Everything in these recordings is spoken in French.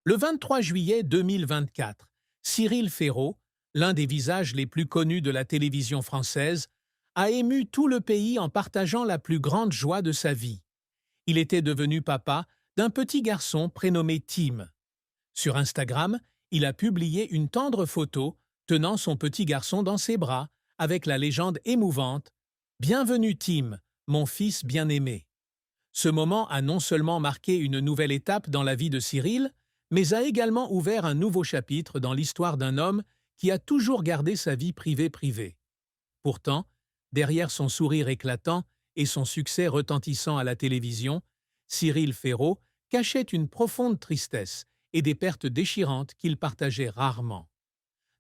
Le 23 juillet 2024, Cyril Ferraud, l'un des visages les plus connus de la télévision française, a ému tout le pays en partageant la plus grande joie de sa vie. Il était devenu papa d'un petit garçon prénommé Tim. Sur Instagram, il a publié une tendre photo tenant son petit garçon dans ses bras avec la légende émouvante « Bienvenue Tim, mon fils bien-aimé ». Ce moment a non seulement marqué une nouvelle étape dans la vie de Cyril, mais a également ouvert un nouveau chapitre dans l'histoire d'un homme qui a toujours gardé sa vie privée. Pourtant, derrière son sourire éclatant et son succès retentissant à la télévision, Cyril Ferraud cachait une profonde tristesse et des pertes déchirantes qu'il partageait rarement.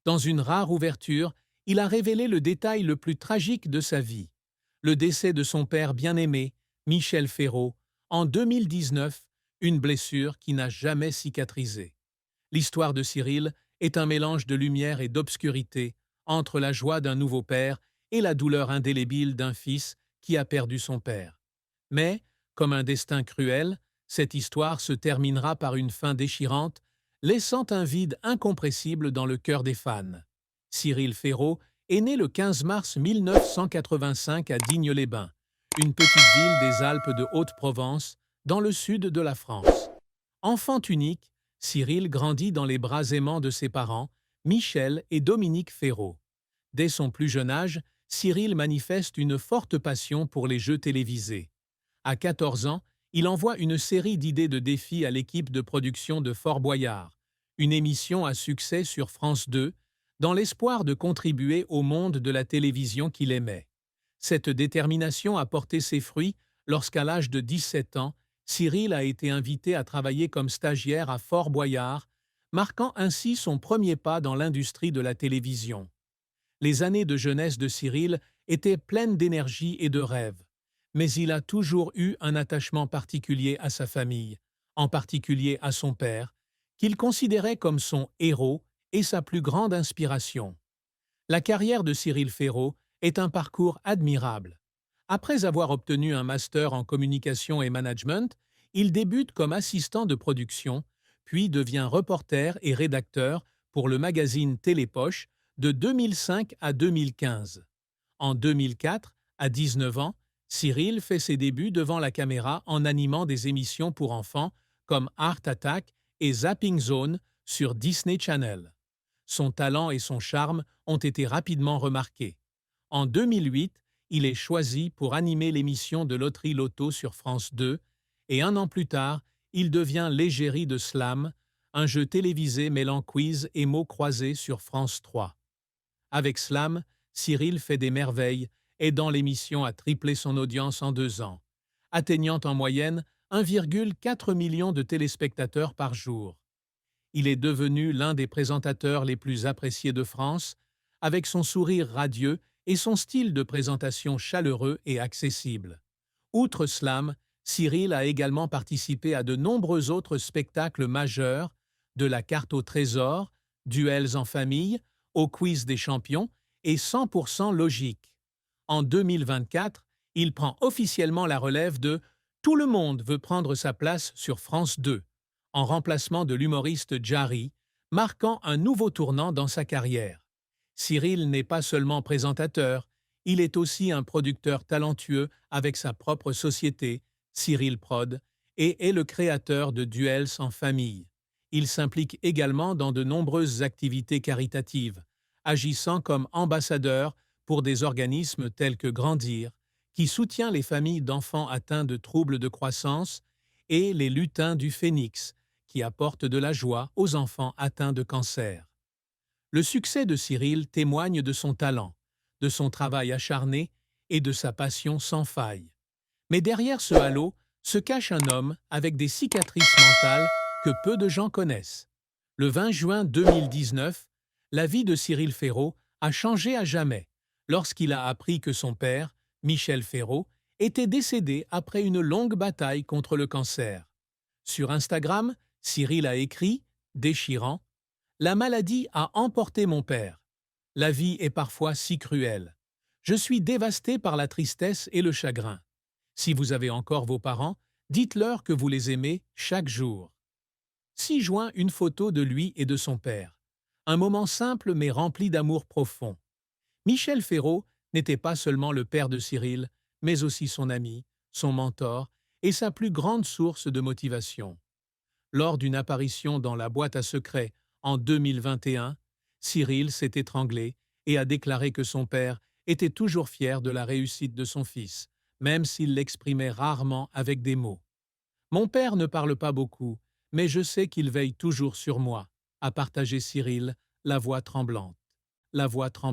Dans une rare ouverture, il a révélé le détail le plus tragique de sa vie, le décès de son père bien-aimé, Michel Ferraud, en 2019, une blessure qui n'a jamais cicatrisé. L'histoire de Cyril est un mélange de lumière et d'obscurité entre la joie d'un nouveau père et la douleur indélébile d'un fils qui a perdu son père. Mais, comme un destin cruel, cette histoire se terminera par une fin déchirante, laissant un vide incompressible dans le cœur des fans. Cyril Ferraud est né le 15 mars 1985 à Digne-les-Bains, une petite ville des Alpes de Haute-Provence, dans le sud de la France. Enfant unique, Cyril grandit dans les bras aimants de ses parents, Michel et Dominique Ferraud. Dès son plus jeune âge, Cyril manifeste une forte passion pour les jeux télévisés. À 14 ans, il envoie une série d'idées de défis à l'équipe de production de Fort Boyard, une émission à succès sur France 2, dans l'espoir de contribuer au monde de la télévision qu'il aimait. Cette détermination a porté ses fruits lorsqu'à l'âge de 17 ans, Cyril a été invité à travailler comme stagiaire à Fort Boyard, marquant ainsi son premier pas dans l'industrie de la télévision. Les années de jeunesse de Cyril étaient pleines d'énergie et de rêves, mais il a toujours eu un attachement particulier à sa famille, en particulier à son père, qu'il considérait comme son héros et sa plus grande inspiration. La carrière de Cyril Ferraud est un parcours admirable. Après avoir obtenu un master en communication et management, il débute comme assistant de production, puis devient reporter et rédacteur pour le magazine Télépoche de 2005 à 2015. En 2004, à 19 ans, Cyril fait ses débuts devant la caméra en animant des émissions pour enfants comme Art Attack et Zapping Zone sur Disney Channel. Son talent et son charme ont été rapidement remarqués. En 2008, il est choisi pour animer l'émission de Loterie Loto sur France 2 et un an plus tard, il devient l'égérie de Slam, un jeu télévisé mêlant quiz et mots croisés sur France 3. Avec Slam, Cyril fait des merveilles, aidant l'émission à tripler son audience en 2 ans, atteignant en moyenne 1,4 million de téléspectateurs par jour. Il est devenu l'un des présentateurs les plus appréciés de France, avec son sourire radieux et son style de présentation chaleureux et accessible. Outre Slam, Cyril a également participé à de nombreux autres spectacles majeurs, de la carte au trésor, duels en famille, au quiz des champions et 100% logique. En 2024, il prend officiellement la relève de Tout le monde veut prendre sa place sur France 2, en remplacement de l'humoriste Jarry, marquant un nouveau tournant dans sa carrière. Cyril n'est pas seulement présentateur, il est aussi un producteur talentueux avec sa propre société, Cyril Prod, et est le créateur de Duels en famille. Il s'implique également dans de nombreuses activités caritatives, agissant comme ambassadeur pour des organismes tels que Grandir, qui soutient les familles d'enfants atteints de troubles de croissance, et les Lutins du Phénix, qui apportent de la joie aux enfants atteints de cancer. Le succès de Cyril témoigne de son talent, de son travail acharné et de sa passion sans faille. Mais derrière ce halo se cache un homme avec des cicatrices mentales que peu de gens connaissent. Le 20 juin 2019, la vie de Cyril Ferraud a changé à jamais lorsqu'il a appris que son père, Michel Ferraud, était décédé après une longue bataille contre le cancer. Sur Instagram, Cyril a écrit, déchirant, La maladie a emporté mon père. La vie est parfois si cruelle. Je suis dévasté par la tristesse et le chagrin. Si vous avez encore vos parents, dites-leur que vous les aimez chaque jour. 6 juin, une photo de lui et de son père. Un moment simple mais rempli d'amour profond. Michel Ferraud n'était pas seulement le père de Cyril, mais aussi son ami, son mentor et sa plus grande source de motivation. Lors d'une apparition dans la boîte à secrets en 2021, Cyril s'est étranglé et a déclaré que son père était toujours fier de la réussite de son fils, même s'il l'exprimait rarement avec des mots. Mon père ne parle pas beaucoup, mais je sais qu'il veille toujours sur moi, a partagé Cyril, la voix tremblante. La voix tremblante.